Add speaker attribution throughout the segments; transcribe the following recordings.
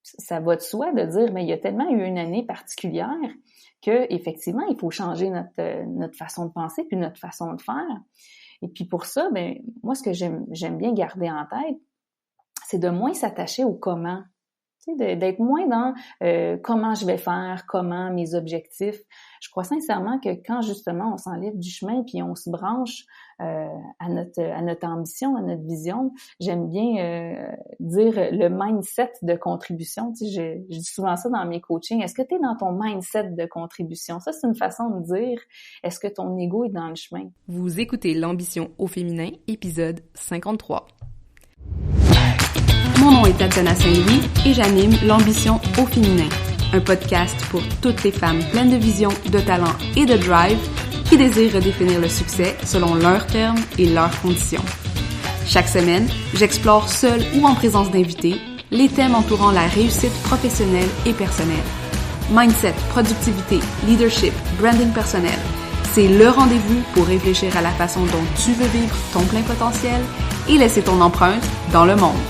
Speaker 1: ça va de soi de dire, mais il y a tellement eu une année particulière que effectivement, il faut changer notre façon de penser puis notre façon de faire. Et puis pour ça, ben moi, ce que j'aime bien garder en tête, c'est de moins s'attacher au comment. Tu sais, d'être moins dans comment je vais faire, comment mes objectifs. Je crois sincèrement que quand justement on s'enlève du chemin puis on se branche à notre ambition, à notre vision, j'aime bien dire le mindset de contribution. Tu sais, je dis souvent ça dans mes coachings. Est-ce que tu es dans ton mindset de contribution? Ça, c'est une façon de dire est-ce que ton ego est dans le chemin?
Speaker 2: Vous écoutez l'ambition au féminin, épisode 53. Mon nom est Tatiana Saint-Louis et j'anime l'ambition au féminin, un podcast pour toutes les femmes pleines de vision, de talent et de drive qui désirent redéfinir le succès selon leurs termes et leurs conditions. Chaque semaine, j'explore seule ou en présence d'invités les thèmes entourant la réussite professionnelle et personnelle. Mindset, productivité, leadership, branding personnel, c'est le rendez-vous pour réfléchir à la façon dont tu veux vivre ton plein potentiel et laisser ton empreinte dans le monde.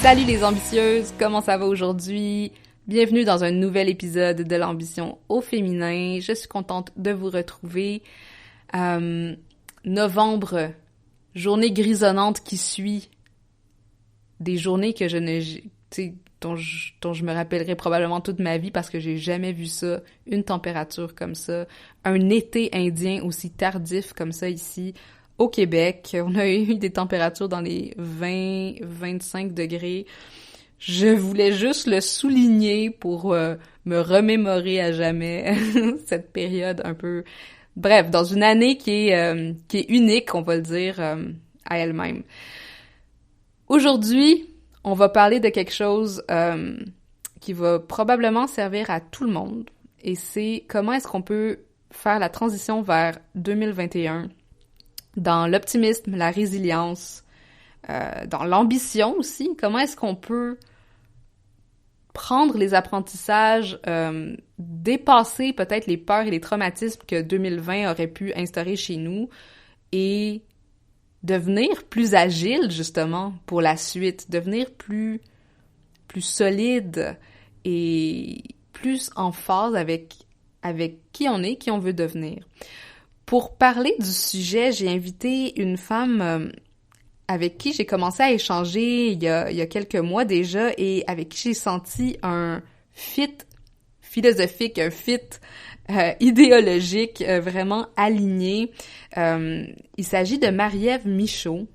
Speaker 2: Salut les ambitieuses, comment ça va aujourd'hui? Bienvenue dans un nouvel épisode de l'ambition au féminin. Je suis contente de vous retrouver. Novembre, journée grisonnante qui suit des journées que dont je me rappellerai probablement toute ma vie parce que j'ai jamais vu ça, une température comme ça, un été indien aussi tardif comme ça ici. Au Québec, on a eu des températures dans les 20-25 degrés. Je voulais juste le souligner pour me remémorer à jamais cette période un peu... Bref, dans une année qui est unique, on va le dire, à elle-même. Aujourd'hui, on va parler de quelque chose qui va probablement servir à tout le monde, et c'est comment est-ce qu'on peut faire la transition vers 2021 dans l'optimisme, la résilience, dans l'ambition aussi. Comment est-ce qu'on peut prendre les apprentissages, dépasser peut-être les peurs et les traumatismes que 2020 aurait pu instaurer chez nous et devenir plus agile, justement, pour la suite, devenir plus solide et plus en phase avec qui on est, qui on veut devenir. Pour parler du sujet, j'ai invité une femme avec qui j'ai commencé à échanger il y a quelques mois déjà et avec qui j'ai senti un fit philosophique, un fit idéologique vraiment aligné. Il s'agit de Marie-Ève Michaud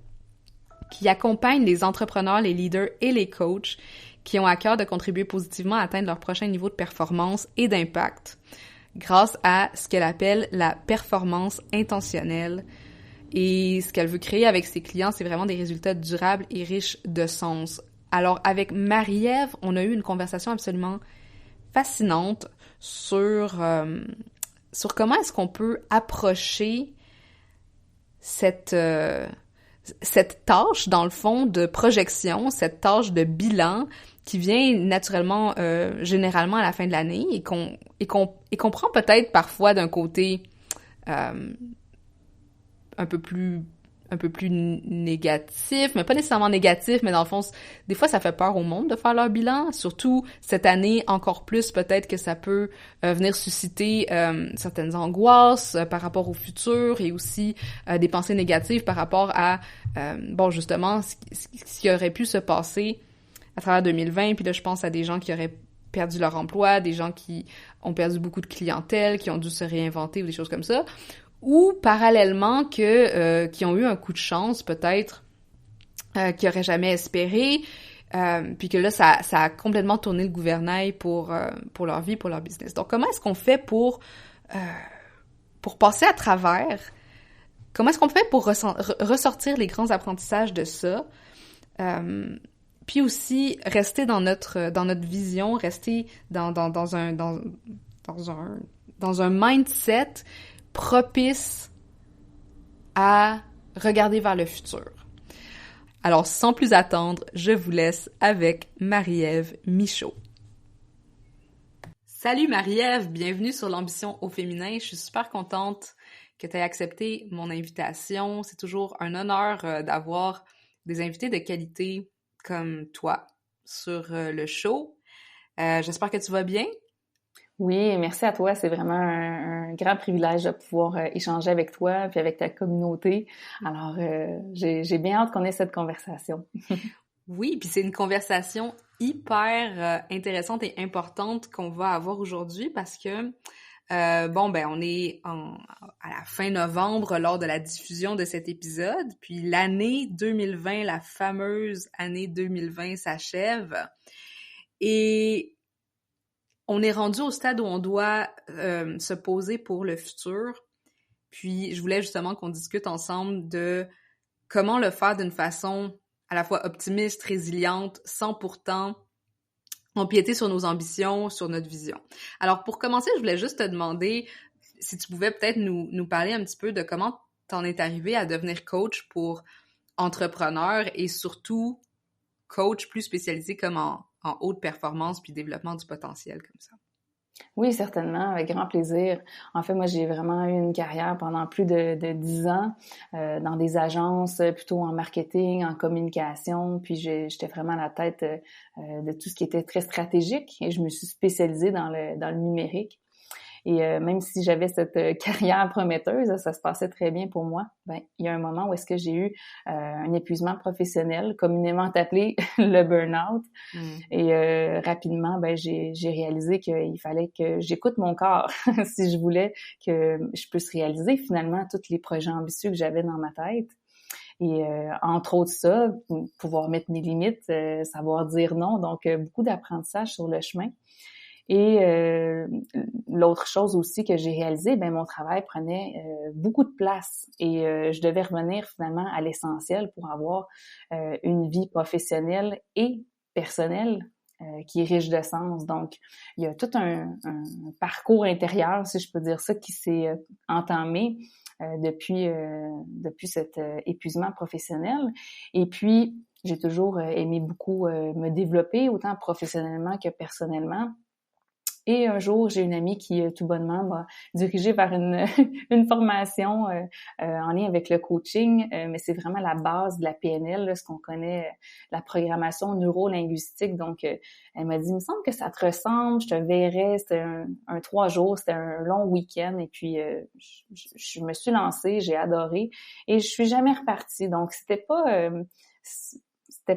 Speaker 2: qui accompagne les entrepreneurs, les leaders et les coachs qui ont à cœur de contribuer positivement à atteindre leur prochain niveau de performance et d'impact grâce à ce qu'elle appelle la performance intentionnelle. Et ce qu'elle veut créer avec ses clients, c'est vraiment des résultats durables et riches de sens. Alors, avec Marie-Ève, on a eu une conversation absolument fascinante sur comment est-ce qu'on peut approcher cette tâche, dans le fond, de projection, cette tâche de bilan qui vient naturellement, généralement à la fin de l'année et qu'on prend peut-être parfois d'un côté un peu plus négatif, mais pas nécessairement négatif, mais dans le fond, des fois, ça fait peur au monde de faire leur bilan, surtout cette année, encore plus, peut-être que ça peut venir susciter certaines angoisses par rapport au futur et aussi des pensées négatives par rapport à, justement, ce qui aurait pu se passer à travers 2020, puis là, je pense à des gens qui auraient perdu leur emploi, des gens qui ont perdu beaucoup de clientèle, qui ont dû se réinventer ou des choses comme ça, ou parallèlement qui ont eu un coup de chance peut-être qu'ils n'auraient jamais espéré, puis que là ça a complètement tourné le gouvernail pour leur vie, pour leur business. Donc comment est-ce qu'on fait pour passer à travers? Comment est-ce qu'on fait pour ressortir les grands apprentissages de ça? Puis aussi rester dans notre vision, rester dans un mindset propice à regarder vers le futur. Alors, sans plus attendre, je vous laisse avec Marie-Ève Michaud. Salut Marie-Ève, bienvenue sur l'ambition au féminin. Je suis super contente que tu aies accepté mon invitation. C'est toujours un honneur d'avoir des invités de qualité comme toi sur le show. J'espère que tu vas bien.
Speaker 1: Oui, merci à toi. C'est vraiment un grand privilège de pouvoir échanger avec toi puis avec ta communauté. Alors, j'ai bien hâte qu'on ait cette conversation.
Speaker 2: Oui, puis c'est une conversation hyper intéressante et importante qu'on va avoir aujourd'hui parce que, on est à la fin novembre lors de la diffusion de cet épisode, puis l'année 2020, la fameuse année 2020 s'achève et on est rendu au stade où on doit se poser pour le futur. Puis je voulais justement qu'on discute ensemble de comment le faire d'une façon à la fois optimiste, résiliente, sans pourtant empiéter sur nos ambitions, sur notre vision. Alors pour commencer, je voulais juste te demander si tu pouvais peut-être nous parler un petit peu de comment t'en es arrivé à devenir coach pour entrepreneurs et surtout coach plus spécialisé comme en haute performance puis développement du potentiel comme ça.
Speaker 1: Oui, certainement, avec grand plaisir. En fait, moi, j'ai vraiment eu une carrière pendant plus de 10 ans dans des agences, plutôt en marketing, en communication, puis j'étais vraiment à la tête de tout ce qui était très stratégique et je me suis spécialisée dans le numérique. Et même si j'avais cette carrière prometteuse, ça se passait très bien pour moi. Ben, il y a un moment où est-ce que j'ai eu un épuisement professionnel, communément appelé le burn-out. Et rapidement, ben j'ai réalisé qu'il fallait que j'écoute mon corps si je voulais que je puisse réaliser finalement tous les projets ambitieux que j'avais dans ma tête. Et entre autres ça, pouvoir mettre mes limites, savoir dire non. Donc, beaucoup d'apprentissage sur le chemin. Et l'autre chose aussi que j'ai réalisé, ben mon travail prenait beaucoup de place et je devais revenir finalement à l'essentiel pour avoir une vie professionnelle et personnelle qui est riche de sens. Donc, il y a tout un parcours intérieur, si je peux dire ça, qui s'est entamé depuis cet épuisement professionnel. Et puis, j'ai toujours aimé beaucoup me développer, autant professionnellement que personnellement. Et un jour, j'ai une amie qui, tout bonnement, m'a dirigée vers une formation en lien avec le coaching, mais c'est vraiment la base de la PNL, là, ce qu'on connaît, la programmation neuro-linguistique. Donc, elle m'a dit, il me semble que ça te ressemble, je te verrai. C'était un 3 jours, c'était un long week-end. Et puis, je me suis lancée, j'ai adoré. Et je suis jamais repartie. Donc, c'était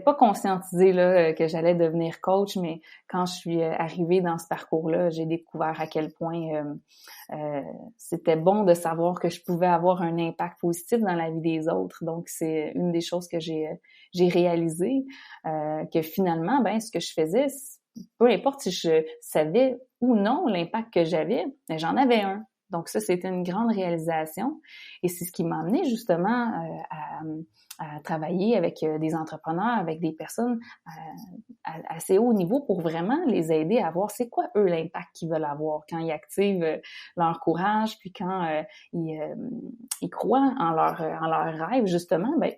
Speaker 1: pas conscientisé là que j'allais devenir coach, mais quand je suis arrivée dans ce parcours-là, j'ai découvert à quel point c'était bon de savoir que je pouvais avoir un impact positif dans la vie des autres. Donc, c'est une des choses que j'ai réalisé, que finalement, ben ce que je faisais, peu importe si je savais ou non l'impact que j'avais, mais j'en avais un. Donc ça, c'était une grande réalisation et c'est ce qui m'a amené justement à travailler avec des entrepreneurs, avec des personnes à assez haut niveau pour vraiment les aider à voir c'est quoi eux l'impact qu'ils veulent avoir quand ils activent leur courage, puis quand ils croient en leur rêve justement, ben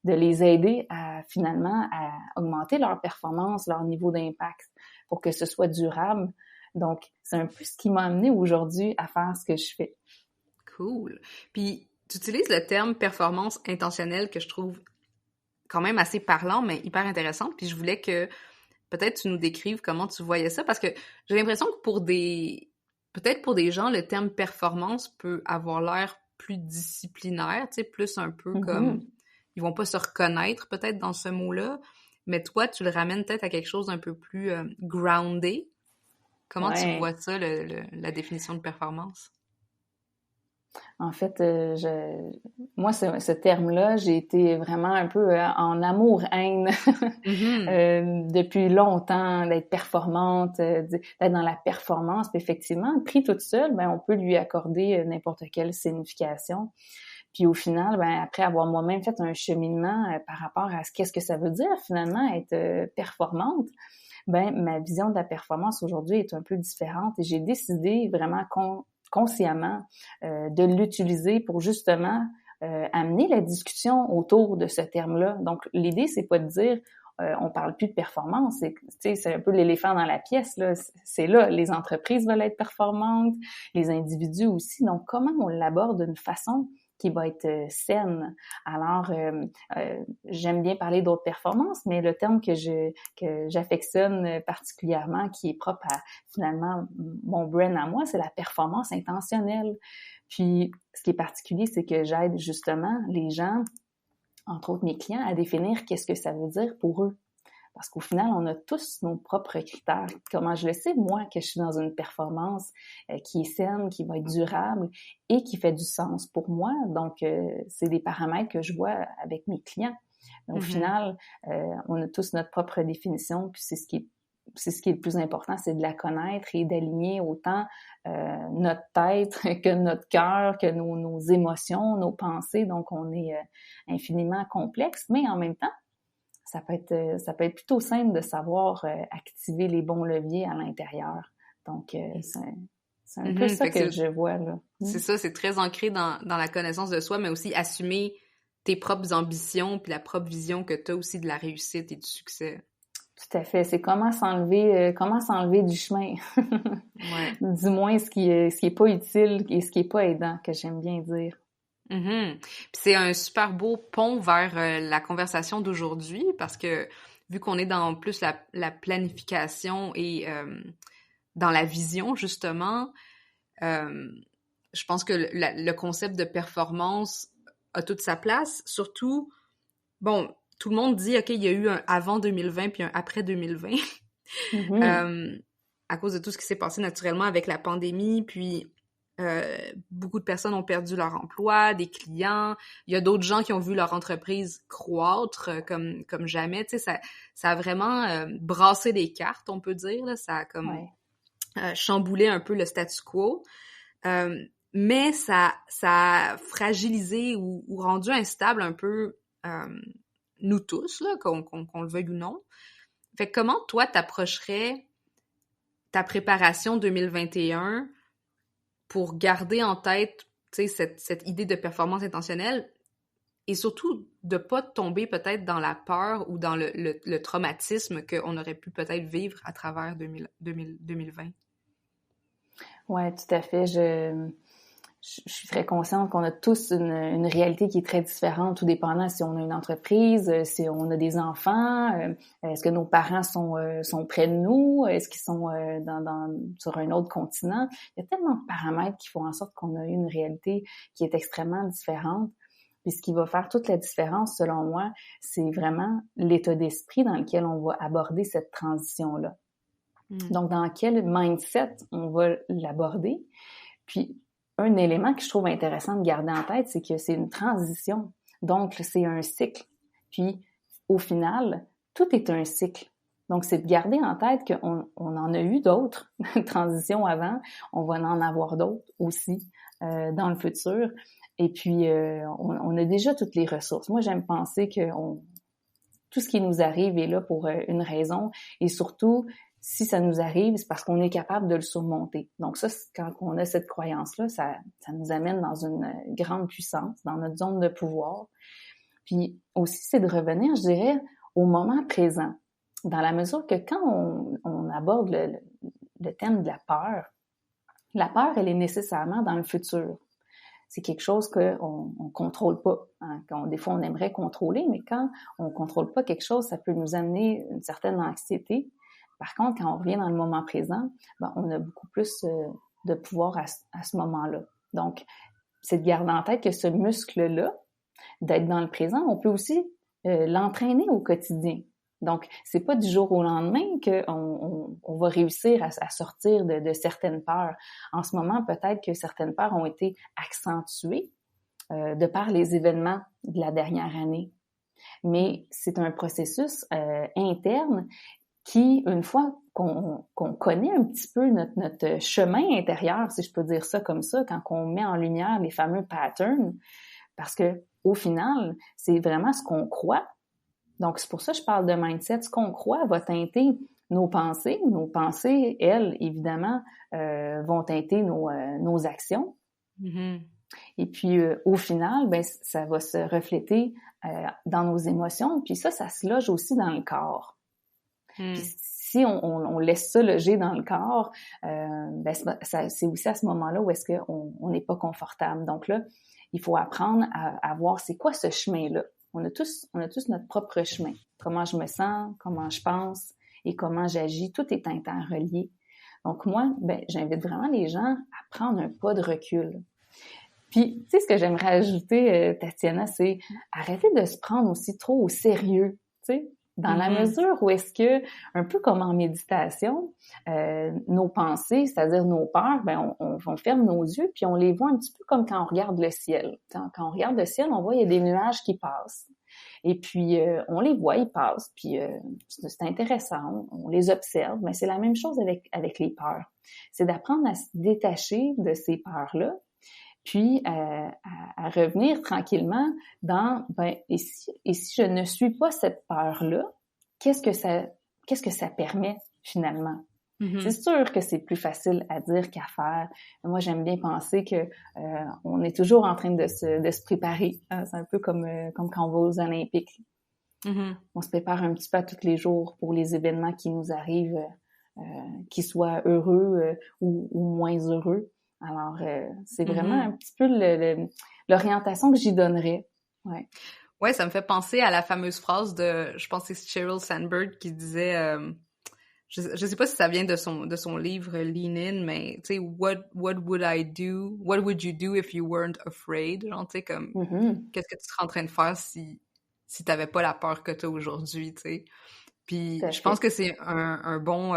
Speaker 1: de les aider à finalement à augmenter leur performance, leur niveau d'impact pour que ce soit durable. Donc, c'est un peu ce qui m'a amené aujourd'hui à faire ce que je fais.
Speaker 2: Cool. Puis, tu utilises le terme performance intentionnelle que je trouve quand même assez parlant, mais hyper intéressant. Puis, je voulais que peut-être tu nous décrives comment tu voyais ça, parce que j'ai l'impression que peut-être pour des gens, le terme performance peut avoir l'air plus disciplinaire, tu sais, plus un peu comme, ils vont pas se reconnaître peut-être dans ce mot-là, mais toi, tu le ramènes peut-être à quelque chose d'un peu plus groundé. Comment tu vois ça, la définition de performance?
Speaker 1: En fait, moi, ce terme-là, j'ai été vraiment un peu en amour-haine depuis longtemps, d'être performante, d'être dans la performance. Puis effectivement, pris toute seule, ben on peut lui accorder n'importe quelle signification. Puis au final, ben après avoir moi-même fait un cheminement par rapport à qu'est-ce que ça veut dire finalement être performante, ben ma vision de la performance aujourd'hui est un peu différente et j'ai décidé vraiment consciemment de l'utiliser pour justement amener la discussion autour de ce terme-là. Donc l'idée c'est pas de dire on parle plus de performance, c'est un peu l'éléphant dans la pièce là, c'est là les entreprises veulent être performantes, les individus aussi. Donc comment on l'aborde d'une façon qui va être saine. Alors, j'aime bien parler d'autres performances, mais le terme que j'affectionne particulièrement, qui est propre à finalement mon brand à moi, c'est la performance intentionnelle. Puis, ce qui est particulier, c'est que j'aide justement les gens, entre autres mes clients, à définir qu'est-ce que ça veut dire pour eux. Parce qu'au final, on a tous nos propres critères. Comment je le sais, moi, que je suis dans une performance qui est saine, qui va être durable et qui fait du sens pour moi. Donc, c'est des paramètres que je vois avec mes clients. Mais au final, on a tous notre propre définition, puis c'est ce qui est le plus important, c'est de la connaître et d'aligner autant notre tête que notre cœur, que nos émotions, nos pensées. Donc, on est infiniment complexe, mais en même temps, ça peut être plutôt simple de savoir activer les bons leviers à l'intérieur. Donc, c'est un peu ça que je vois, là.
Speaker 2: C'est ça, c'est très ancré dans la connaissance de soi, mais aussi assumer tes propres ambitions puis la propre vision que tu as aussi de la réussite et du succès.
Speaker 1: Tout à fait. C'est comment s'enlever du chemin.
Speaker 2: Ouais.
Speaker 1: Du moins, ce qui est pas utile et ce qui est pas aidant, que j'aime bien dire.
Speaker 2: Puis c'est un super beau pont vers la conversation d'aujourd'hui parce que vu qu'on est dans plus la planification et dans la vision justement, je pense que le concept de performance a toute sa place. Surtout, bon, tout le monde dit ok, il y a eu un avant 2020 puis un après 2020 à cause de tout ce qui s'est passé naturellement avec la pandémie, puis beaucoup de personnes ont perdu leur emploi, des clients. Il y a d'autres gens qui ont vu leur entreprise croître comme jamais. Tu sais, ça a vraiment brassé les cartes, on peut dire. Là. Ça a comme chamboulé un peu le statu quo. Mais ça a fragilisé ou rendu instable un peu nous tous, là, qu'on le veuille ou non. Fait que comment toi t'approcherais ta préparation 2021 pour garder en tête, tu sais, cette idée de performance intentionnelle et surtout de pas tomber peut-être dans la peur ou dans le traumatisme qu'on aurait pu peut-être vivre à travers 2020?
Speaker 1: Ouais, tout à fait. Je suis très consciente qu'on a tous une réalité qui est très différente, tout dépendant si on a une entreprise, si on a des enfants, est-ce que nos parents sont près de nous, est-ce qu'ils sont sur un autre continent. Il y a tellement de paramètres qui font en sorte qu'on a une réalité qui est extrêmement différente. Puis ce qui va faire toute la différence, selon moi, c'est vraiment l'état d'esprit dans lequel on va aborder cette transition-là. Donc, dans quel mindset on va l'aborder. Puis, un élément que je trouve intéressant de garder en tête, c'est que c'est une transition. Donc, c'est un cycle. Puis, au final, tout est un cycle. Donc, c'est de garder en tête qu'on en a eu d'autres transitions avant. On va en avoir d'autres aussi dans le futur. Et puis, on a déjà toutes les ressources. Moi, j'aime penser que tout ce qui nous arrive est là pour une raison. Et surtout, si ça nous arrive, c'est parce qu'on est capable de le surmonter. Donc ça, quand on a cette croyance-là, ça nous amène dans une grande puissance, dans notre zone de pouvoir. Puis aussi, c'est de revenir, je dirais, au moment présent. Dans la mesure que quand on aborde le thème de la peur, elle est nécessairement dans le futur. C'est quelque chose qu'on contrôle pas. Hein. Des fois, on aimerait contrôler, mais quand on contrôle pas quelque chose, ça peut nous amener une certaine anxiété. Par contre, quand on revient dans le moment présent, ben, on a beaucoup plus de pouvoir à ce moment-là. Donc, c'est de garder en tête que ce muscle-là, d'être dans le présent, on peut aussi l'entraîner au quotidien. Donc, c'est pas du jour au lendemain qu'on va réussir à sortir de certaines peurs. En ce moment, peut-être que certaines peurs ont été accentuées de par les événements de la dernière année. Mais c'est un processus interne qui, une fois qu'on connaît un petit peu notre chemin intérieur, si je peux dire ça comme ça, quand on met en lumière les fameux patterns, parce que au final, c'est vraiment ce qu'on croit. Donc, c'est pour ça que je parle de mindset. Ce qu'on croit va teinter nos pensées. Nos pensées, elles, évidemment, vont teinter nos actions. Et puis, au final, ben, ça va se refléter dans nos émotions. Puis ça se loge aussi dans le corps. Puis si on laisse ça loger dans le corps, ben c'est aussi à ce moment-là où est-ce qu'on n'est pas confortable. Donc là, il faut apprendre à voir c'est quoi ce chemin-là. On a tous notre propre chemin. Comment je me sens, comment je pense et comment j'agis, tout est interrelié. Donc moi, j'invite vraiment les gens à prendre un pas de recul. Puis, tu sais, ce que j'aimerais ajouter, Tatiana, c'est arrêter de se prendre aussi trop au sérieux, tu sais, dans la mesure où est-ce que, un peu comme en méditation, nos pensées, c'est-à-dire nos peurs, on ferme nos yeux puis on les voit un petit peu comme quand on regarde le ciel. Quand on regarde le ciel, on voit il y a des nuages qui passent. Et puis, on les voit, ils passent, puis c'est intéressant, on les observe, mais c'est la même chose avec les peurs. C'est d'apprendre à se détacher de ces peurs-là, puis à revenir tranquillement dans et si je ne suis pas cette peur-là, qu'est-ce que ça permet finalement? Mm-hmm. C'est sûr que c'est plus facile à dire qu'à faire. Moi, j'aime bien penser que on est toujours en train de se préparer. Hein? C'est un peu comme quand on va aux Olympiques. Mm-hmm. On se prépare un petit peu tous les jours pour les événements qui nous arrivent, qu'ils soient heureux ou moins heureux. Alors, c'est vraiment un petit peu l'orientation que j'y donnerais. Ouais.
Speaker 2: Ouais, ça me fait penser à la fameuse phrase je pense que c'est Sheryl Sandberg qui disait, je sais pas si ça vient de son livre Lean In, mais tu sais, what would you do if you weren't afraid? Genre, tu sais, comme, qu'est-ce que tu serais en train de faire si t'avais pas la peur que t'as aujourd'hui, tu sais? Puis, je pense que c'est un bon,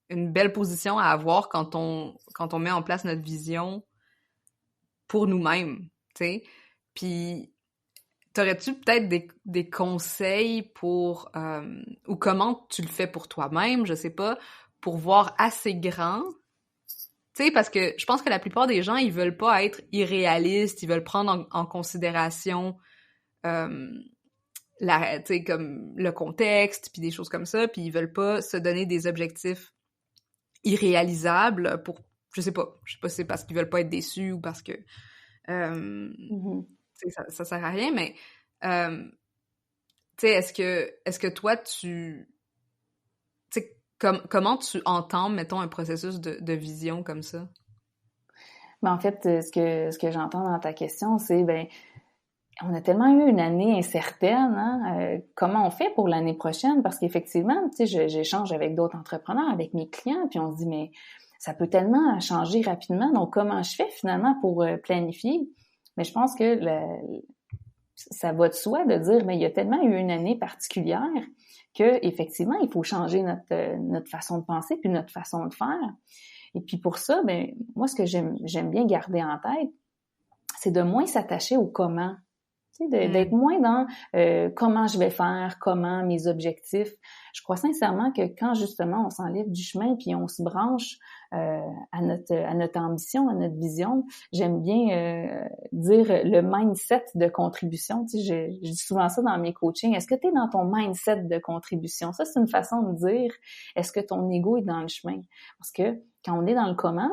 Speaker 2: une belle position à avoir quand on met en place notre vision pour nous-mêmes, tu sais. Puis, t'aurais-tu peut-être des conseils pour ou comment tu le fais pour toi-même, je sais pas, pour voir assez grand, tu sais, parce que je pense que la plupart des gens, ils veulent pas être irréalistes, ils veulent prendre en considération tu sais, comme le contexte, puis des choses comme ça, puis ils veulent pas se donner des objectifs irréalisables pour, je sais pas si c'est parce qu'ils veulent pas être déçus ou parce que ça sert à rien, mais tu sais, est-ce que toi tu sais, comment tu entends, mettons, un processus de vision comme ça?
Speaker 1: En fait, ce que j'entends dans ta question, c'est on a tellement eu une année incertaine, hein? Comment on fait pour l'année prochaine? Parce qu'effectivement, tu sais, j'échange avec d'autres entrepreneurs, avec mes clients, puis on se dit, mais ça peut tellement changer rapidement, donc comment je fais finalement pour planifier? Mais je pense que ça va de soi de dire, mais il y a tellement eu une année particulière que effectivement, il faut changer notre façon de penser puis notre façon de faire. Et puis pour ça, moi, ce que j'aime bien garder en tête, c'est de moins s'attacher au comment. D'être moins dans comment je vais faire, comment mes objectifs. Je crois sincèrement que quand justement on s'enlève du chemin puis on se branche à notre ambition, à notre vision, j'aime bien dire le mindset de contribution. Tu sais, je dis souvent ça dans mes coachings. Est-ce que tu es dans ton mindset de contribution? Ça, c'est une façon de dire est-ce que ton ego est dans le chemin? Parce que quand on est dans le comment,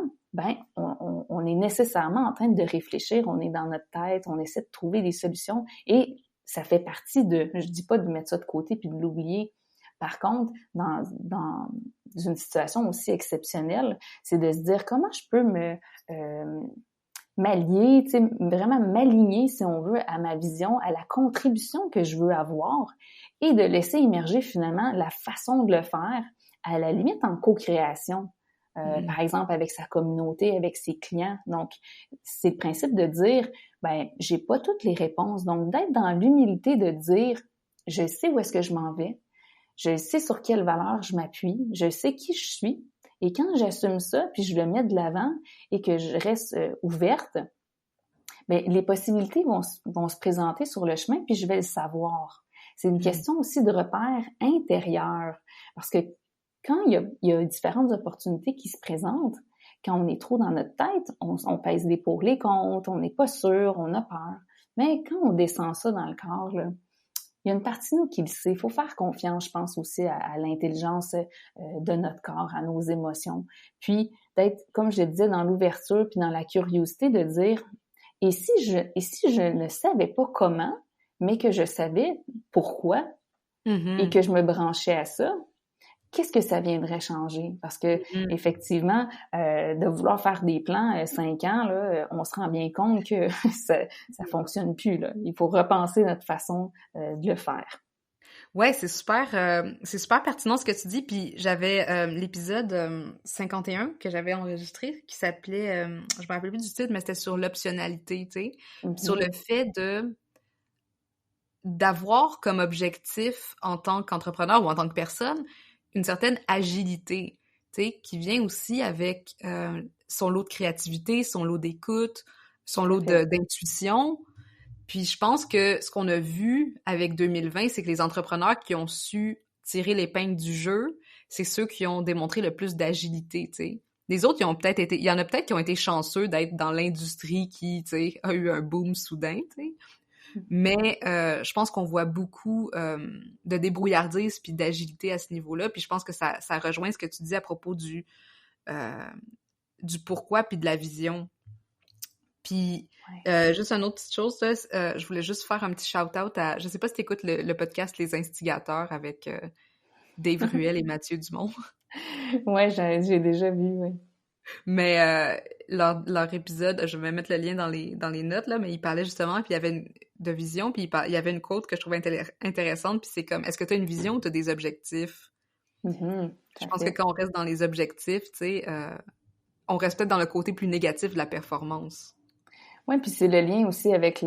Speaker 1: on est nécessairement en train de réfléchir, on est dans notre tête, on essaie de trouver des solutions et ça fait partie je dis pas de mettre ça de côté puis de l'oublier. Par contre, dans une situation aussi exceptionnelle, c'est de se dire comment je peux m'allier, tu sais, vraiment m'aligner, si on veut, à ma vision, à la contribution que je veux avoir et de laisser émerger finalement la façon de le faire, à la limite en co-création. Par exemple, avec sa communauté, avec ses clients. Donc, c'est le principe de dire, j'ai pas toutes les réponses. Donc, d'être dans l'humilité de dire, je sais où est-ce que je m'en vais, je sais sur quelle valeur je m'appuie, je sais qui je suis. Et quand j'assume ça, puis je le mets de l'avant et que je reste ouverte, les possibilités vont se présenter sur le chemin, puis je vais le savoir. C'est une question aussi de repère intérieur. Parce que quand il y a différentes opportunités qui se présentent, quand on est trop dans notre tête, on pèse les pour les contre, on n'est pas sûr, on a peur. Mais quand on descend ça dans le corps, là, il y a une partie de nous qui le sait. Il faut faire confiance, je pense, aussi à l'intelligence de notre corps, à nos émotions. Puis d'être, comme je le disais, dans l'ouverture puis dans la curiosité de dire et si je ne savais pas comment, mais que je savais pourquoi et que je me branchais à ça, qu'est-ce que ça viendrait changer? Parce que
Speaker 2: Mhm.
Speaker 1: effectivement, de vouloir faire des plans 5 ans, là, on se rend bien compte que ça fonctionne plus, là. Il faut repenser notre façon de le faire.
Speaker 2: Ouais, c'est super pertinent ce que tu dis. Puis j'avais l'épisode 51 que j'avais enregistré qui s'appelait, je me rappelle plus du titre, mais c'était sur l'optionnalité, tu sais, sur le fait de d'avoir comme objectif en tant qu'entrepreneur ou en tant que personne une certaine agilité, tu sais, qui vient aussi avec son lot de créativité, son lot d'écoute, son lot d'intuition. Puis je pense que ce qu'on a vu avec 2020, c'est que les entrepreneurs qui ont su tirer l'épingle du jeu, c'est ceux qui ont démontré le plus d'agilité, tu sais. Les autres, il y en a peut-être qui ont été chanceux d'être dans l'industrie qui, tu sais, a eu un boom soudain, tu sais. Mais je pense qu'on voit beaucoup de débrouillardise puis d'agilité à ce niveau-là. Puis je pense que ça rejoint ce que tu dis à propos du pourquoi puis de la vision. Puis, juste une autre petite chose, là, je voulais juste faire un petit shout-out à... Je sais pas si t'écoutes le podcast Les Instigateurs avec Dave Ruel et Mathieu Dumont.
Speaker 1: Ouais, j'ai déjà vu, oui.
Speaker 2: Mais leur épisode, je vais mettre le lien dans les notes, là, mais ils parlaient justement, puis il y avait de vision, puis il y avait une quote que je trouvais intéressante, puis c'est comme, est-ce que tu as une vision ou tu as des objectifs? Je pense que quand on reste dans les objectifs, tu sais, on reste peut-être dans le côté plus négatif de la performance.
Speaker 1: Oui, puis c'est le lien aussi avec tu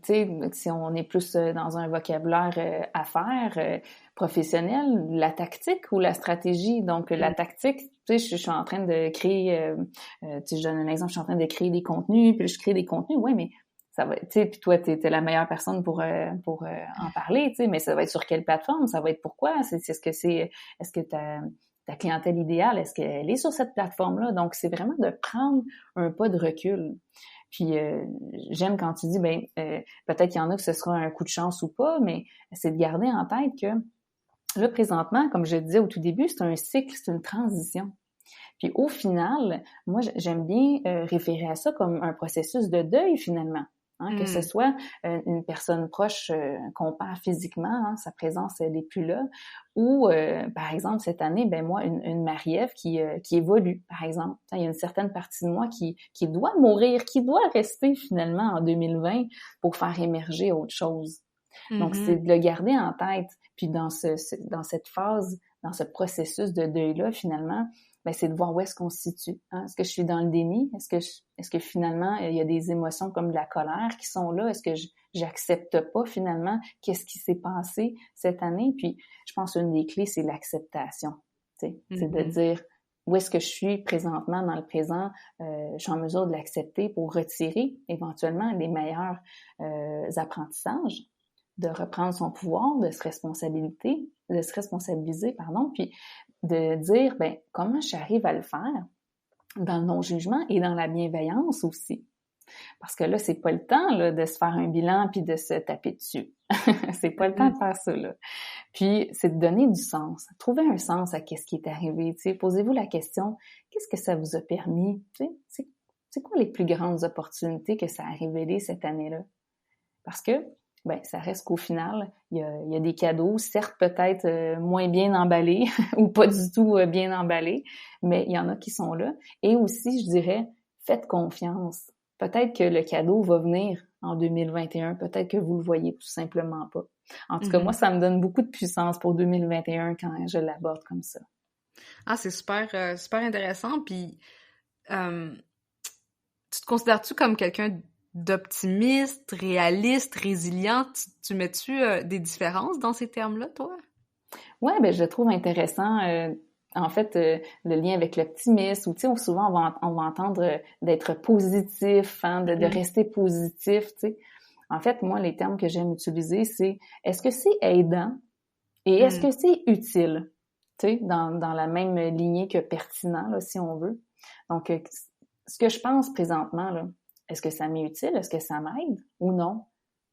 Speaker 1: sais, si on est plus dans un vocabulaire affaires professionnel, la tactique ou la stratégie. Donc, la tactique, tu sais, je suis en train de créer, tu sais, je donne un exemple, je suis en train de créer des contenus, puis je crée des contenus, ouais, mais ça va, tu sais, puis toi, t'es la meilleure personne pour en parler, tu sais, mais ça va être sur quelle plateforme, ça va être pourquoi, est-ce que ta clientèle idéale, est-ce qu'elle est sur cette plateforme-là? Donc, c'est vraiment de prendre un pas de recul. Puis j'aime quand tu dis, peut-être qu'il y en a que ce sera un coup de chance ou pas, mais c'est de garder en tête que là, présentement, comme je le disais au tout début, c'est un cycle, c'est une transition. Puis au final, moi, j'aime bien référer à ça comme un processus de deuil finalement. Hein, que ce soit une personne proche qu'on perd physiquement, hein, sa présence elle n'est plus là, ou par exemple cette année, ben moi une Marie-Ève qui évolue, par exemple. Il y a une certaine partie de moi qui doit mourir, qui doit rester finalement en 2020 pour faire émerger autre chose. Donc c'est de le garder en tête, puis dans cette phase, dans ce processus de deuil là finalement. Ben, c'est de voir où est-ce qu'on se situe. Hein? Est-ce que je suis dans le déni? Est-ce que finalement, il y a des émotions comme de la colère qui sont là? Est-ce que j'accepte pas finalement qu'est-ce qui s'est passé cette année? Puis, je pense une des clés, c'est l'acceptation. C'est de dire où est-ce que je suis présentement dans le présent? Je suis en mesure de l'accepter pour retirer éventuellement les meilleurs apprentissages, de reprendre son pouvoir, de se responsabiliser, puis de dire, ben, comment j'arrive à le faire dans le non-jugement et dans la bienveillance aussi. Parce que là, c'est pas le temps là, de se faire un bilan puis de se taper dessus. C'est pas le temps de faire ça, là. Puis, c'est de donner du sens. Trouver un sens à qu'est-ce qui est arrivé. Tu sais, posez-vous la question, qu'est-ce que ça vous a permis? Tu sais, c'est quoi les plus grandes opportunités que ça a révélées cette année-là? Parce que ben ça reste qu'au final, il y a des cadeaux, certes peut-être moins bien emballés ou pas du tout bien emballés, mais il y en a qui sont là. Et aussi, je dirais, faites confiance. Peut-être que le cadeau va venir en 2021, peut-être que vous le voyez tout simplement pas. En tout cas, moi, ça me donne beaucoup de puissance pour 2021 quand je l'aborde comme ça.
Speaker 2: Ah, c'est super, super intéressant. Puis, tu te considères-tu comme quelqu'un d'optimiste, réaliste, résilient? Tu mets-tu des différences dans ces termes-là, toi?
Speaker 1: Ouais, ben je le trouve intéressant. En fait, le lien avec l'optimisme, ou tu sais, souvent on va entendre d'être positif, hein, de rester positif, tu sais. En fait, moi, les termes que j'aime utiliser, c'est est-ce que c'est aidant et est-ce que c'est utile, tu sais, dans la même lignée que pertinent, là, si on veut. Donc, ce que je pense présentement, là, est-ce que ça m'est utile? Est-ce que ça m'aide ou non?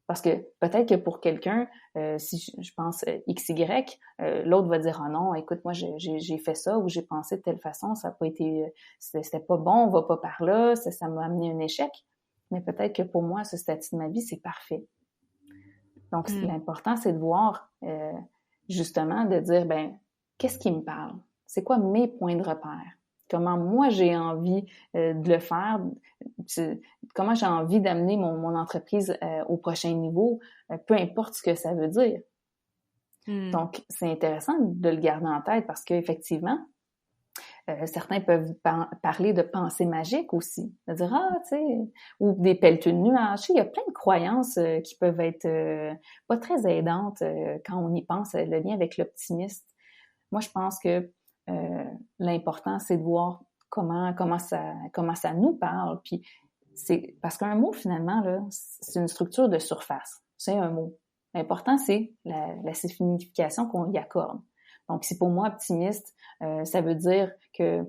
Speaker 1: Parce que peut-être que pour quelqu'un, si je pense XY, l'autre va dire « Ah non, écoute, moi j'ai fait ça ou j'ai pensé de telle façon, ça n'a pas été, c'était pas bon, on va pas par là, ça m'a amené un échec. » Mais peut-être que pour moi, ce statut de ma vie, c'est parfait. Donc, l'important, c'est de voir, justement, de dire, ben qu'est-ce qui me parle? C'est quoi mes points de repère? Comment moi j'ai envie de le faire? Comment j'ai envie d'amener mon entreprise au prochain niveau? Peu importe ce que ça veut dire. Donc, c'est intéressant de le garder en tête parce qu'effectivement, certains peuvent parler de pensée magique aussi. De dire, tu sais, ou des pelleteaux de nuages. Il y a plein de croyances qui peuvent être pas très aidantes quand on y pense, le lien avec l'optimiste. Moi, je pense que l'important, c'est de voir comment ça nous parle. Puis c'est parce qu'un mot, finalement, là, c'est une structure de surface. C'est un mot. L'important, c'est la signification qu'on y accorde. Donc, si pour moi, optimiste, ça veut dire que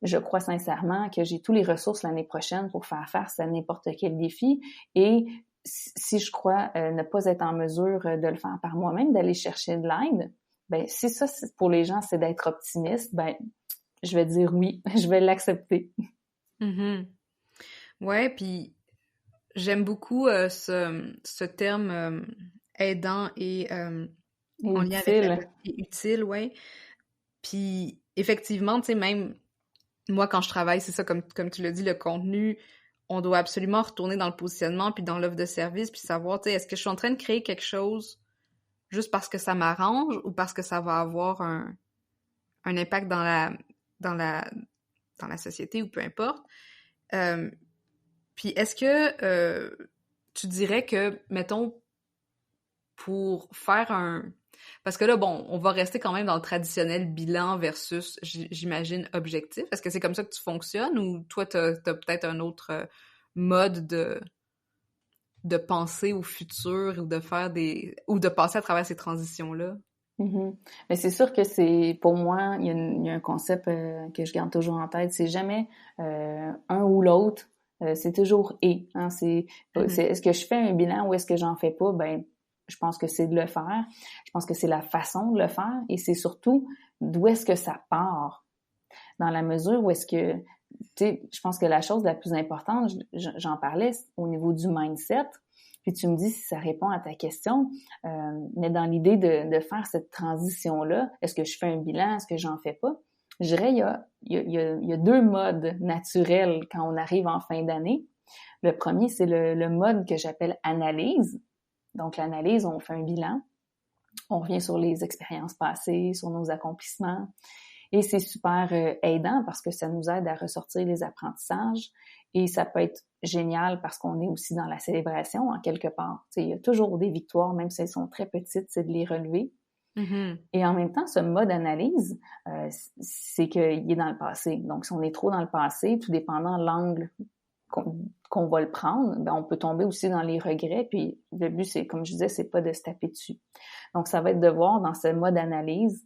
Speaker 1: je crois sincèrement que j'ai tous les ressources l'année prochaine pour faire face à n'importe quel défi. Et si je crois ne pas être en mesure de le faire par moi-même, d'aller chercher de l'aide, si ça, pour les gens, c'est d'être optimiste, je vais dire oui, je vais l'accepter.
Speaker 2: Mm-hmm. Ouais, puis j'aime beaucoup ce terme aidant et en lien avec la utile, ouais. Puis effectivement, tu sais, même moi quand je travaille, c'est ça, comme tu l'as dit, le contenu, on doit absolument retourner dans le positionnement puis dans l'offre de service puis savoir, tu sais, est-ce que je suis en train de créer quelque chose juste parce que ça m'arrange ou parce que ça va avoir un impact dans la société ou peu importe. Puis est-ce que tu dirais que, mettons, pour faire parce que là, bon, on va rester quand même dans le traditionnel bilan versus, j'imagine, objectif. Est-ce que c'est comme ça que tu fonctionnes ou toi, t'as peut-être un autre mode de penser au futur ou de passer à travers ces transitions-là?
Speaker 1: Mm-hmm. Mais c'est sûr que pour moi, il y a un concept que je garde toujours en tête, c'est jamais un ou l'autre, c'est toujours et. Hein, est-ce que je fais un bilan ou est-ce que j'en fais pas? Je pense que c'est de le faire. Je pense que c'est la façon de le faire et c'est surtout d'où est-ce que ça part. Dans la mesure où est-ce que, tu sais, je pense que la chose la plus importante, j'en parlais au niveau du mindset, puis tu me dis si ça répond à ta question, mais dans l'idée de faire cette transition-là, est-ce que je fais un bilan, est-ce que j'en fais pas? Je dirais, il y a deux modes naturels quand on arrive en fin d'année. Le premier, c'est le mode que j'appelle analyse. Donc, l'analyse, on fait un bilan, on revient sur les expériences passées, sur nos accomplissements, et c'est super aidant parce que ça nous aide à ressortir les apprentissages et ça peut être génial parce qu'on est aussi dans la célébration en quelque part. Tu sais, il y a toujours des victoires, même si elles sont très petites, c'est de les relever.
Speaker 2: Mm-hmm.
Speaker 1: Et en même temps, ce mode analyse, c'est qu'il est dans le passé. Donc, si on est trop dans le passé, tout dépendant de l'angle qu'on va le prendre, on peut tomber aussi dans les regrets. Puis le but, c'est, comme je disais, c'est pas de se taper dessus. Donc, ça va être de voir dans ce mode analyse,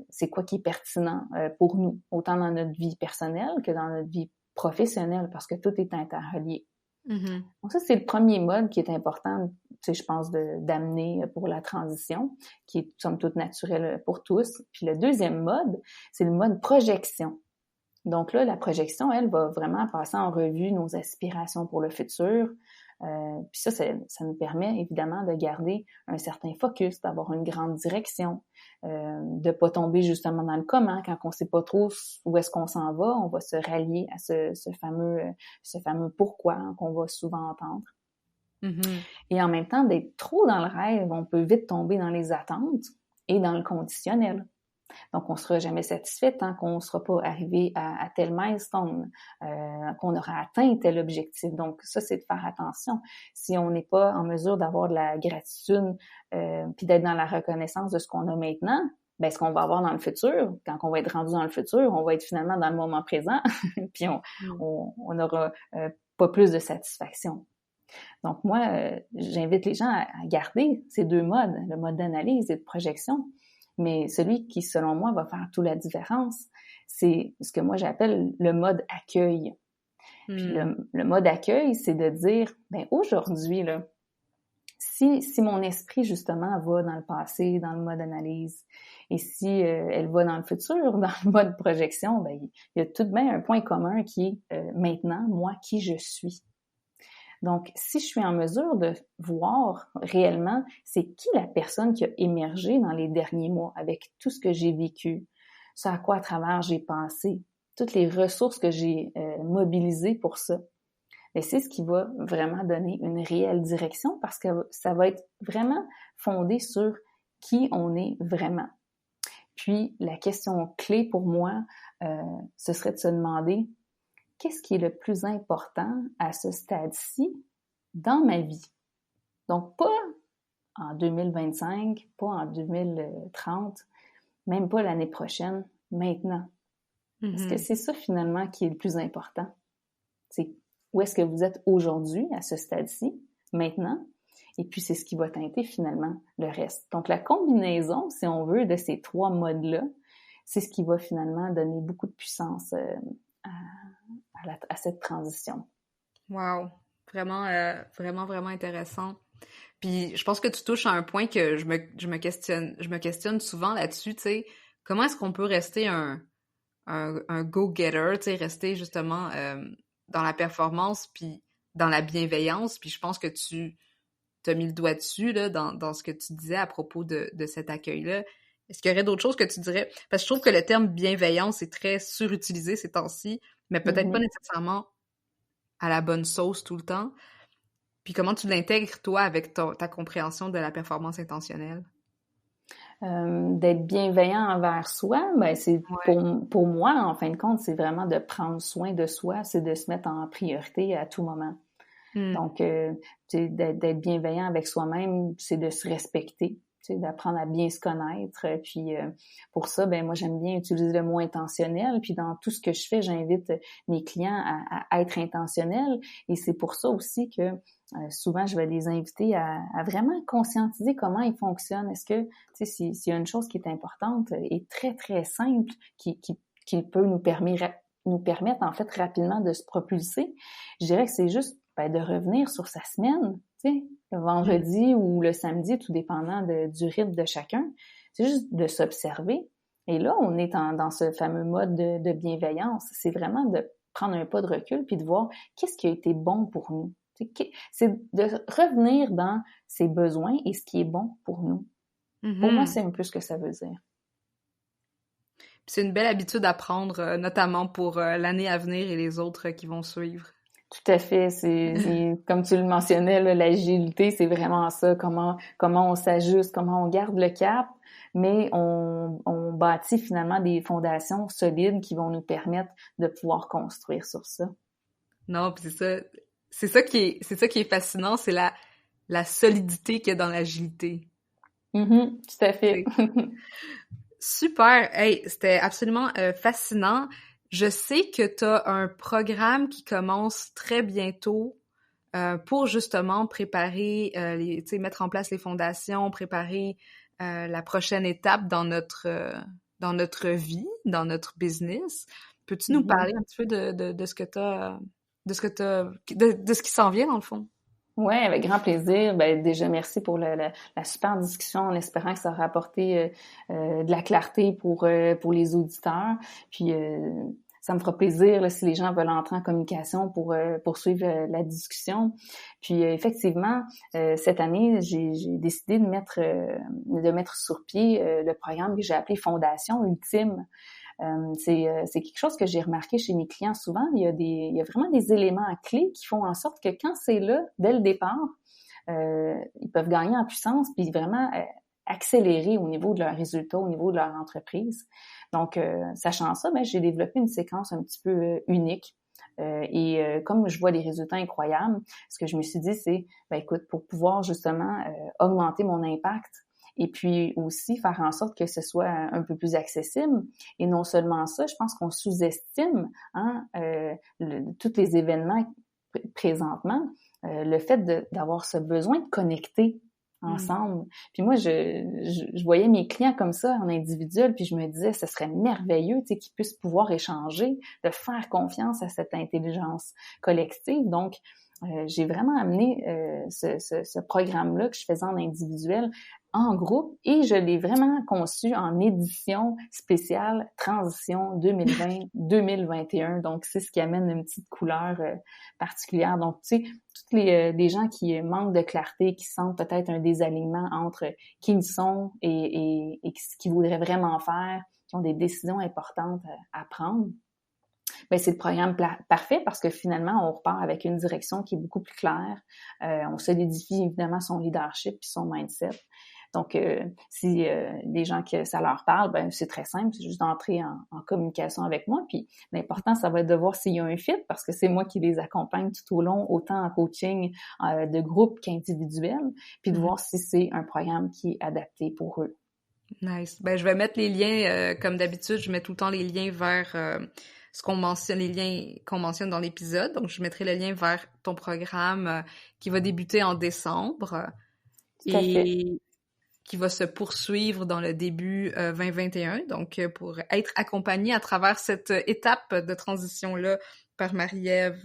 Speaker 1: c'est quoi qui est pertinent pour nous, autant dans notre vie personnelle que dans notre vie professionnelle, parce que tout est interrelié.
Speaker 2: Mm-hmm.
Speaker 1: Donc ça, c'est le premier mode qui est important, tu sais, je pense, d'amener pour la transition, qui est somme toute naturel pour tous. Puis le deuxième mode, c'est le mode projection. Donc là, la projection, elle, va vraiment passer en revue nos aspirations pour le futur. Puis ça nous permet évidemment de garder un certain focus, d'avoir une grande direction, de pas tomber justement dans le comment. Quand on sait pas trop où est-ce qu'on s'en va, on va se rallier à ce fameux pourquoi qu'on va souvent entendre.
Speaker 2: Mm-hmm.
Speaker 1: Et en même temps, d'être trop dans le rêve, on peut vite tomber dans les attentes et dans le conditionnel. Donc, on ne sera jamais satisfait tant qu'on ne sera pas arrivé à tel milestone, qu'on aura atteint tel objectif. Donc, ça, c'est de faire attention. Si on n'est pas en mesure d'avoir de la gratitude puis d'être dans la reconnaissance de ce qu'on a maintenant, ce qu'on va avoir dans le futur, quand on va être rendu dans le futur, on va être finalement dans le moment présent puis on n'aura pas plus de satisfaction. Donc, moi, j'invite les gens à garder ces deux modes, le mode d'analyse et de projection. Mais celui qui, selon moi, va faire toute la différence, c'est ce que moi j'appelle le mode accueil. Puis le mode accueil, c'est de dire, aujourd'hui, là, si mon esprit, justement, va dans le passé, dans le mode analyse, et si elle va dans le futur, dans le mode projection, il y a tout de même un point commun qui est maintenant, moi, qui je suis. Donc, si je suis en mesure de voir réellement c'est qui la personne qui a émergé dans les derniers mois avec tout ce que j'ai vécu, ce à quoi à travers j'ai pensé, toutes les ressources que j'ai mobilisées pour ça, et c'est ce qui va vraiment donner une réelle direction parce que ça va être vraiment fondé sur qui on est vraiment. Puis, la question clé pour moi, ce serait de se demander qu'est-ce qui est le plus important à ce stade-ci dans ma vie? Donc, pas en 2025, pas en 2030, même pas l'année prochaine, maintenant. Est-ce que c'est ça finalement qui est le plus important? C'est où est-ce que vous êtes aujourd'hui à ce stade-ci, maintenant? Et puis, c'est ce qui va teinter finalement le reste. Donc, la combinaison, si on veut, de ces trois modes-là, c'est ce qui va finalement donner beaucoup de puissance à cette transition.
Speaker 2: Wow! Vraiment, vraiment intéressant. Puis, je pense que tu touches à un point que je me questionne souvent là-dessus, tu sais. Comment est-ce qu'on peut rester un go-getter, tu sais, rester justement dans la performance puis dans la bienveillance, puis je pense que tu t'as mis le doigt dessus, là, dans ce que tu disais à propos de cet accueil-là. Est-ce qu'il y aurait d'autres choses que tu dirais? Parce que je trouve que le terme bienveillance est très surutilisé ces temps-ci, mais peut-être pas nécessairement à la bonne sauce tout le temps. Puis comment tu l'intègres, toi, avec ta compréhension de la performance intentionnelle?
Speaker 1: D'être bienveillant envers soi, ben c'est pour moi, en fin de compte, c'est vraiment de prendre soin de soi, c'est de se mettre en priorité à tout moment. Donc, d'être bienveillant avec soi-même, c'est de se respecter, d'apprendre à bien se connaître. Puis pour ça, ben moi j'aime bien utiliser le mot intentionnel. Puis dans tout ce que je fais, j'invite mes clients à être intentionnels. Et c'est pour ça aussi que souvent je vais les inviter à vraiment conscientiser comment ils fonctionnent. Est-ce que, s'il y a une chose qui est importante et très très simple, qui peut nous permettre en fait rapidement de se propulser, je dirais que c'est juste de revenir sur sa semaine, le vendredi ou le samedi, tout dépendant du rythme de chacun. C'est juste de s'observer. Et là, on est dans ce fameux mode de bienveillance. C'est vraiment de prendre un pas de recul puis de voir qu'est-ce qui a été bon pour nous. C'est de revenir dans ses besoins et ce qui est bon pour nous. Pour moi, c'est un peu ce que ça veut dire.
Speaker 2: C'est une belle habitude à prendre, notamment pour l'année à venir et les autres qui vont suivre.
Speaker 1: Tout à fait. C'est comme tu le mentionnais, là, l'agilité, c'est vraiment ça. Comment on s'ajuste, comment on garde le cap, mais on bâtit finalement des fondations solides qui vont nous permettre de pouvoir construire sur ça.
Speaker 2: Non, puis c'est ça qui est fascinant, c'est la solidité qu'il y a dans l'agilité.
Speaker 1: Tout à fait.
Speaker 2: Super! Hey, c'était absolument fascinant. Je sais que tu as un programme qui commence très bientôt pour justement préparer, mettre en place les fondations, préparer la prochaine étape dans notre vie, dans notre business. Peux-tu nous parler un petit peu de ce que t'as, de ce qui s'en vient dans le fond?
Speaker 1: Oui, avec grand plaisir. Ben, déjà, merci pour la super discussion en espérant que ça aura apporté de la clarté pour les auditeurs. Puis, ça me fera plaisir là, si les gens veulent entrer en communication pour poursuivre la discussion. Puis, effectivement, cette année, j'ai décidé de mettre sur pied le programme que j'ai appelé Fondation Ultime. C'est quelque chose que j'ai remarqué chez mes clients souvent. Il y a vraiment des éléments clés qui font en sorte que quand c'est là, dès le départ, ils peuvent gagner en puissance puis vraiment accélérer au niveau de leurs résultats, au niveau de leur entreprise. Donc, sachant ça, ben, j'ai développé une séquence un petit peu unique. Et comme je vois des résultats incroyables, ce que je me suis dit, c'est, ben, écoute, pour pouvoir justement augmenter mon impact, et puis aussi faire en sorte que ce soit un peu plus accessible. Et non seulement ça, je pense qu'on sous-estime tous les événements présentement, le fait d'avoir ce besoin de connecter ensemble. Puis moi, je voyais mes clients comme ça en individuel, puis je me disais, ce serait merveilleux, qu'ils puissent pouvoir échanger, de faire confiance à cette intelligence collective. Donc, j'ai vraiment amené ce programme-là que je faisais en individuel en groupe et je l'ai vraiment conçu en édition spéciale Transition 2020-2021. Donc, c'est ce qui amène une petite couleur particulière. Donc, tu sais, tout toutes les gens qui manquent de clarté, qui sentent peut-être un désalignement entre qui ils sont et ce qu'ils voudraient vraiment faire, qui ont des décisions importantes à prendre, ben c'est le programme parfait parce que finalement, on repart avec une direction qui est beaucoup plus claire. On solidifie évidemment son leadership et son mindset. Donc, si les gens que ça leur parle, ben c'est très simple, c'est juste d'entrer en communication avec moi. Puis l'important, ça va être de voir s'il y a un fit parce que c'est moi qui les accompagne tout au long, autant en coaching de groupe qu'individuel, puis de voir si c'est un programme qui est adapté pour eux.
Speaker 2: Nice. Ben je vais mettre les liens, comme d'habitude, je mets tout le temps les liens vers ce qu'on mentionne, les liens qu'on mentionne dans l'épisode. Donc, je mettrai le lien vers ton programme qui va débuter en décembre et qui va se poursuivre dans le début 2021. Donc, pour être accompagné à travers cette étape de transition-là par Marie-Ève,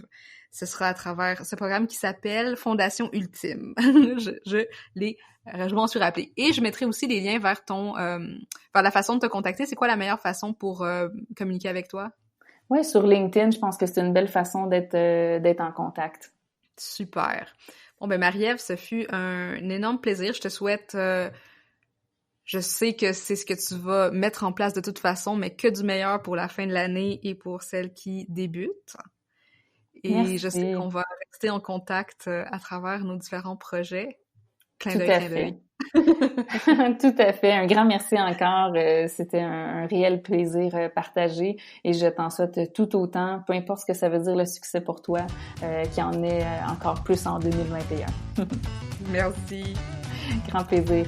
Speaker 2: ce sera à travers ce programme qui s'appelle Fondation Ultime. Je m'en suis rappelée. Et je mettrai aussi les liens vers vers la façon de te contacter. C'est quoi la meilleure façon pour communiquer avec toi?
Speaker 1: Oui, sur LinkedIn, je pense que c'est une belle façon d'être en contact.
Speaker 2: Super. Bon, ben Marie-Ève, ce fut un énorme plaisir. Je te souhaite... je sais que c'est ce que tu vas mettre en place de toute façon, mais que du meilleur pour la fin de l'année et pour celles qui débutent. Et
Speaker 1: merci.
Speaker 2: Je sais qu'on va rester en contact à travers nos différents projets.
Speaker 1: Tout à fait. Tout à fait. Un grand merci encore. C'était un réel plaisir partagé et je t'en souhaite tout autant, peu importe ce que ça veut dire le succès pour toi, qu'il y en ait encore plus en 2021.
Speaker 2: Merci.
Speaker 1: Grand plaisir.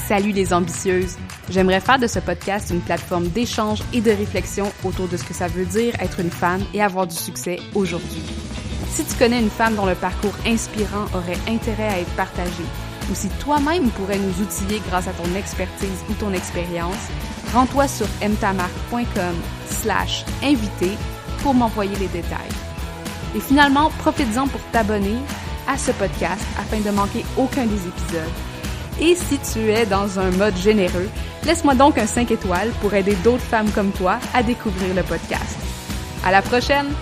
Speaker 2: Salut les ambitieuses! J'aimerais faire de ce podcast une plateforme d'échange et de réflexion autour de ce que ça veut dire être une femme et avoir du succès aujourd'hui. Si tu connais une femme dont le parcours inspirant aurait intérêt à être partagé, ou si toi-même pourrais nous outiller grâce à ton expertise ou ton expérience, rends-toi sur mtamar.com/invité pour m'envoyer les détails. Et finalement, profites-en pour t'abonner à ce podcast afin de manquer aucun des épisodes. Et si tu es dans un mode généreux, laisse-moi donc un 5 étoiles pour aider d'autres femmes comme toi à découvrir le podcast. À la prochaine!